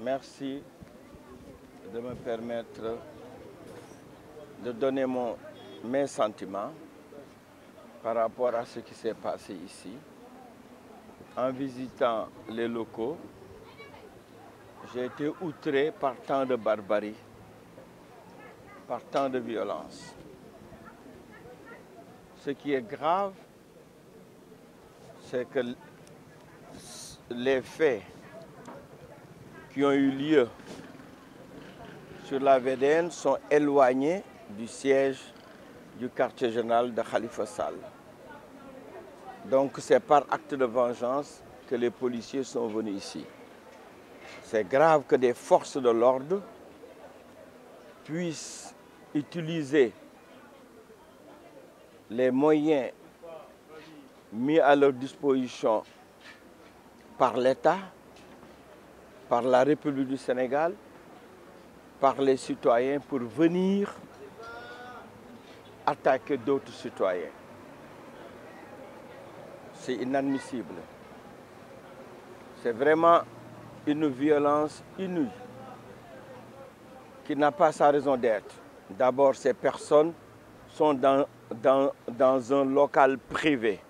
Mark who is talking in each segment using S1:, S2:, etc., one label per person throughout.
S1: Merci de me permettre de donner mes sentiments par rapport à ce qui s'est passé ici. En visitant les locaux, j'ai été outré par tant de barbarie, par tant de violence. Ce qui est grave, c'est que les faits qui ont eu lieu sur la VDN sont éloignés du siège du quartier général de Khalifa Sall. Donc c'est par acte de vengeance que les policiers sont venus ici. C'est grave que des forces de l'ordre puissent utiliser les moyens mis à leur disposition par l'État, par la République du Sénégal, par les citoyens pour venir attaquer d'autres citoyens. C'est inadmissible. C'est vraiment une violence inouïe qui n'a pas sa raison d'être. D'abord, ces personnes sont dans un local privé.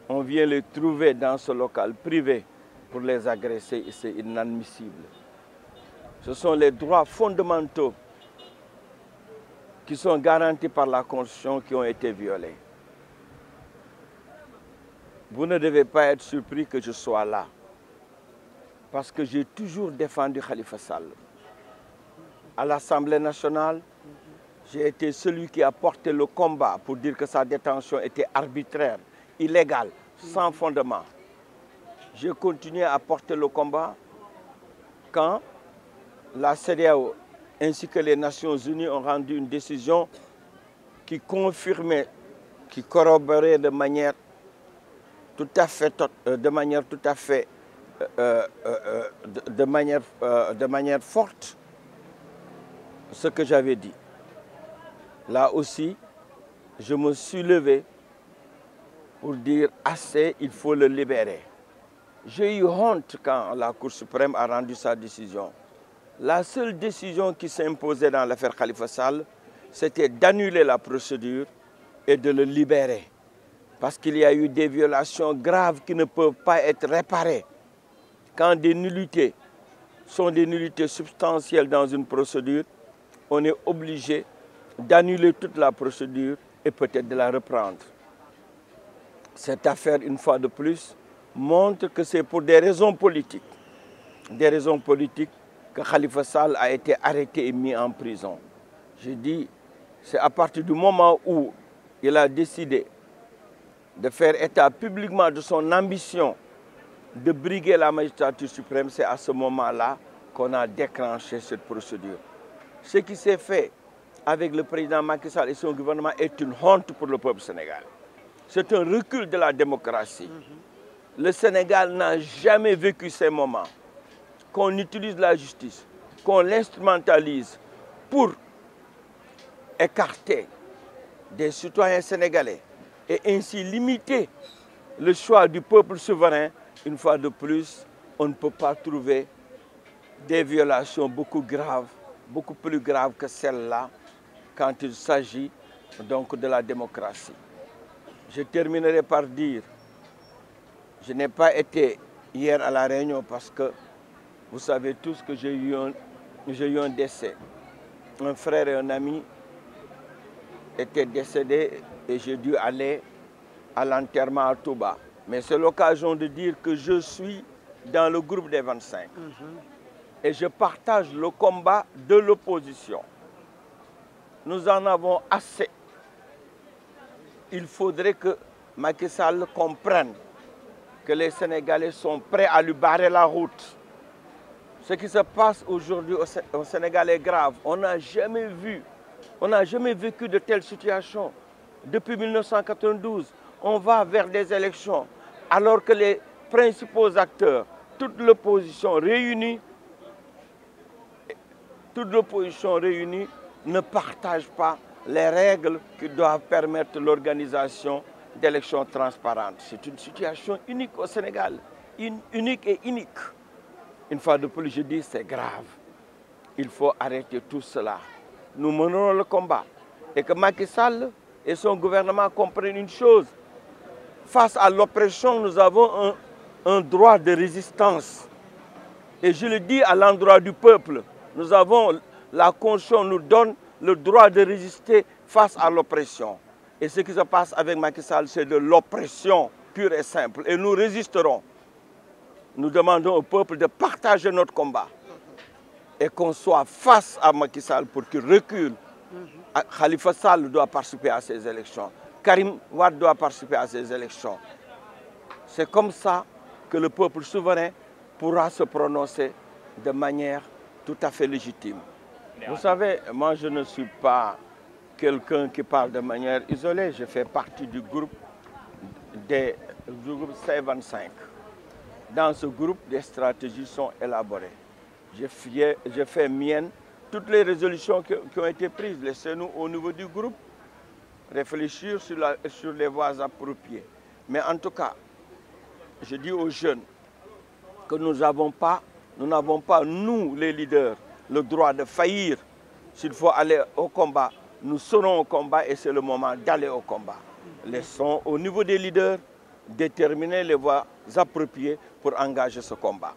S1: On vient les trouver dans ce local privé pour les agresser et c'est inadmissible. Ce sont les droits fondamentaux qui sont garantis par la Constitution qui ont été violés. Vous ne devez pas être surpris que je sois là, parce que j'ai toujours défendu Khalifa Sall. À l'Assemblée nationale, j'ai été celui qui a porté le combat pour dire que sa détention était arbitraire, illégale, sans fondement. J'ai continué à porter le combat quand la CEDEAO ainsi que les Nations Unies ont rendu une décision qui confirmait, qui corroborait de manière tout à fait forte ce que j'avais dit. Là aussi, je me suis levé pour dire assez, il faut le libérer. J'ai eu honte quand la Cour suprême a rendu sa décision. La seule décision qui s'imposait dans l'affaire Khalifa Sall, c'était d'annuler la procédure et de le libérer. Parce qu'il y a eu des violations graves qui ne peuvent pas être réparées. Quand des nullités sont des nullités substantielles dans une procédure, on est obligé d'annuler toute la procédure et peut-être de la reprendre. Cette affaire, une fois de plus, montre que c'est pour des raisons politiques. Des raisons politiques que Khalifa Sall a été arrêté et mis en prison. Je dis, c'est à partir du moment où il a décidé de faire état publiquement de son ambition de briguer la magistrature suprême, c'est à ce moment-là qu'on a déclenché cette procédure. Ce qui s'est fait avec le président Macky Sall et son gouvernement est une honte pour le peuple sénégalais. C'est un recul de la démocratie. Le Sénégal n'a jamais vécu ces moments. Qu'on utilise la justice, qu'on l'instrumentalise pour écarter des citoyens sénégalais et ainsi limiter le choix du peuple souverain. Une fois de plus, on ne peut pas trouver des violations beaucoup graves, beaucoup plus graves que celle-là quand il s'agit donc de la démocratie. Je terminerai par dire, je n'ai pas été hier à la Réunion parce que vous savez tous que j'ai eu un décès. Un frère et un ami étaient décédés et j'ai dû aller à l'enterrement à Touba. Mais c'est l'occasion de dire que je suis dans le groupe des 25. Et je partage le combat de l'opposition. Nous en avons assez. Il faudrait que Macky Sall comprenne que les Sénégalais sont prêts à lui barrer la route. Ce qui se passe aujourd'hui au Sénégal est grave. On n'a jamais vécu de telles situations. Depuis 1992, on va vers des élections, alors que les principaux acteurs, toute l'opposition réunie, ne partagent pas les règles qui doivent permettre l'organisation d'élections transparentes. C'est une situation unique au Sénégal, unique et unique. Une fois de plus, je dis c'est grave. Il faut arrêter tout cela. Nous menons le combat. Et que Macky Sall et son gouvernement comprennent une chose. Face à l'oppression, nous avons un droit de résistance. Et je le dis à l'endroit du peuple. Nous avons, la Constitution nous donne le droit de résister face à l'oppression. Et ce qui se passe avec Macky Sall, c'est de l'oppression pure et simple. Et nous résisterons. Nous demandons au peuple de partager notre combat. Et qu'on soit face à Macky Sall pour qu'il recule. Khalifa Sall doit participer à ces élections. Karim Wade doit participer à ces élections. C'est comme ça que le peuple souverain pourra se prononcer de manière tout à fait légitime. Vous savez, moi je ne suis pas quelqu'un qui parle de manière isolée. Je fais partie du groupe C25. Dans ce groupe, des stratégies sont élaborées. Je fais mienne toutes les résolutions qui ont été prises. Laissez-nous au niveau du groupe réfléchir sur les voies appropriées. Mais en tout cas, je dis aux jeunes que nous n'avons pas, nous les leaders, le droit de faillir. S'il faut aller au combat, nous serons au combat et c'est le moment d'aller au combat. Laissons au niveau des leaders déterminer les voies appropriées pour engager ce combat.